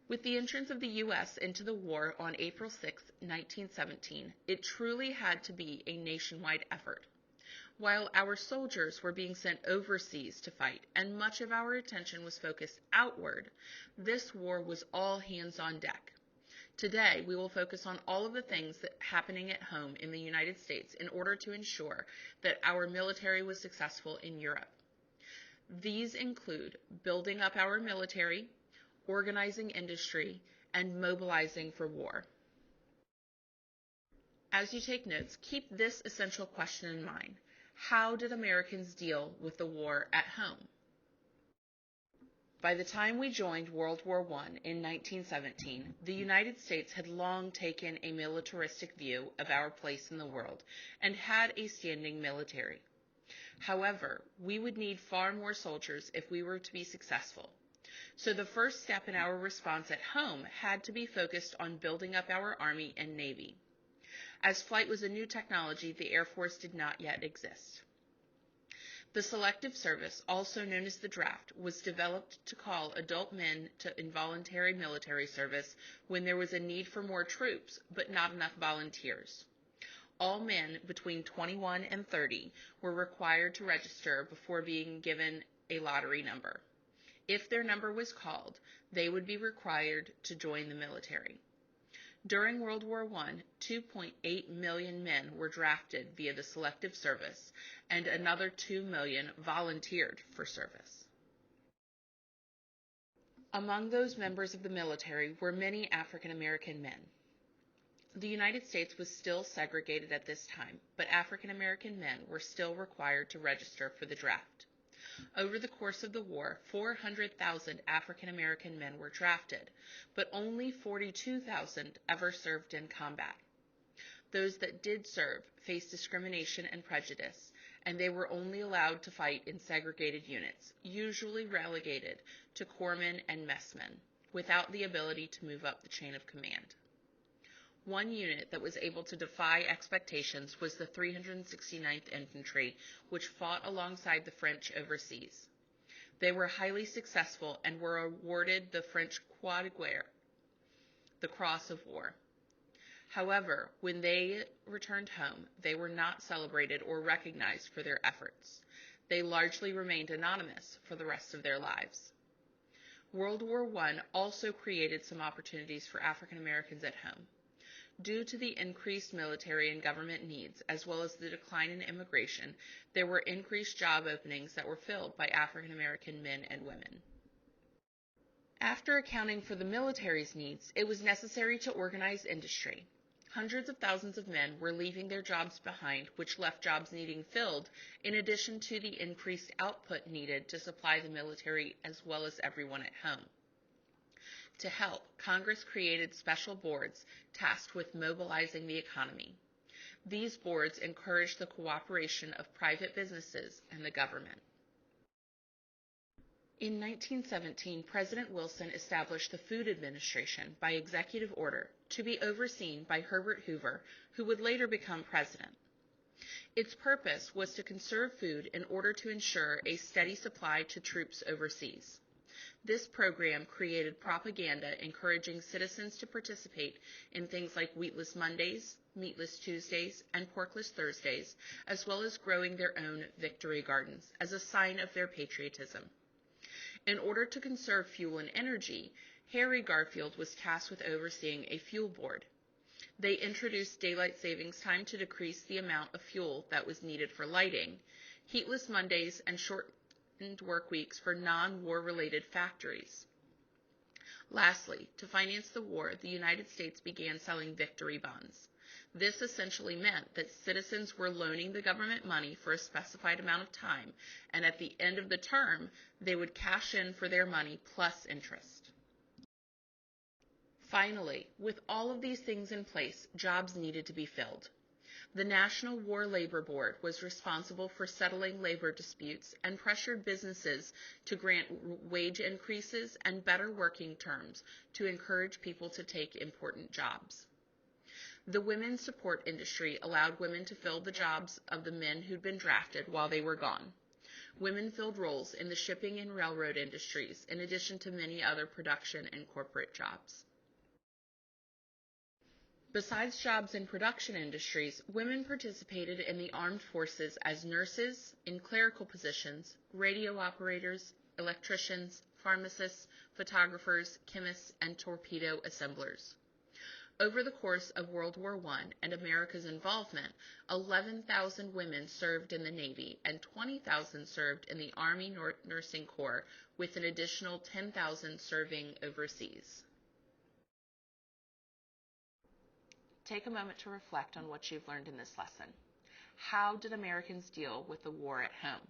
With the entrance of the U.S. into the war on April 6, 1917, it truly had to be a nationwide effort. While our soldiers were being sent overseas to fight and much of our attention was focused outward, this war was all hands on deck. Today, we will focus on all of the things that happening at home in the United States in order to ensure that our military was successful in Europe. These include building up our military, organizing industry, and mobilizing for war. As you take notes, keep this essential question in mind. How did Americans deal with the war at home? By the time we joined World War I in 1917, the United States had long taken a militaristic view of our place in the world and had a standing military. However, we would need far more soldiers if we were to be successful. So the first step in our response at home had to be focused on building up our Army and Navy. As flight was a new technology, the Air Force did not yet exist. The Selective Service, also known as the draft, was developed to call adult men to involuntary military service when there was a need for more troops, but not enough volunteers. All men between 21 and 30 were required to register before being given a lottery number. If their number was called, they would be required to join the military. During World War I, 2.8 million men were drafted via the Selective Service, and another 2 million volunteered for service. Among those members of the military were many African American men. The United States was still segregated at this time, but African American men were still required to register for the draft. Over the course of the war, 400,000 African American men were drafted, but only 42,000 ever served in combat. Those that did serve faced discrimination and prejudice, and they were only allowed to fight in segregated units, usually relegated to corpsmen and messmen, without the ability to move up the chain of command. One unit that was able to defy expectations was the 369th Infantry, which fought alongside the French overseas. They were highly successful and were awarded the French Croix de Guerre, the Cross of War. However, when they returned home, they were not celebrated or recognized for their efforts. They largely remained anonymous for the rest of their lives. World War I also created some opportunities for African Americans at home. Due to the increased military and government needs, as well as the decline in immigration, there were increased job openings that were filled by African American men and women. After accounting for the military's needs, it was necessary to organize industry. Hundreds of thousands of men were leaving their jobs behind, which left jobs needing filled, in addition to the increased output needed to supply the military as well as everyone at home. To help, Congress created special boards tasked with mobilizing the economy. These boards encouraged the cooperation of private businesses and the government. In 1917, President Wilson established the Food Administration by executive order to be overseen by Herbert Hoover, who would later become president. Its purpose was to conserve food in order to ensure a steady supply to troops overseas. This program created propaganda encouraging citizens to participate in things like Wheatless Mondays, Meatless Tuesdays, and Porkless Thursdays, as well as growing their own victory gardens as a sign of their patriotism. In order to conserve fuel and energy, Harry Garfield was tasked with overseeing a fuel board. They introduced daylight savings time to decrease the amount of fuel that was needed for lighting, heatless Mondays, and shortened work weeks for non-war related factories. Lastly, to finance the war, the United States began selling victory bonds. This essentially meant that citizens were loaning the government money for a specified amount of time, and at the end of the term, they would cash in for their money plus interest. Finally, with all of these things in place, jobs needed to be filled. The National War Labor Board was responsible for settling labor disputes and pressured businesses to grant wage increases and better working terms to encourage people to take important jobs. The women's support industry allowed women to fill the jobs of the men who'd been drafted while they were gone. Women filled roles in the shipping and railroad industries, in addition to many other production and corporate jobs. Besides jobs in production industries, women participated in the armed forces as nurses, in clerical positions, radio operators, electricians, pharmacists, photographers, chemists, and torpedo assemblers. Over the course of World War I and America's involvement, 11,000 women served in the Navy and 20,000 served in the Army Nursing Corps, with an additional 10,000 serving overseas. Take a moment to reflect on what you've learned in this lesson. How did Americans deal with the war at home?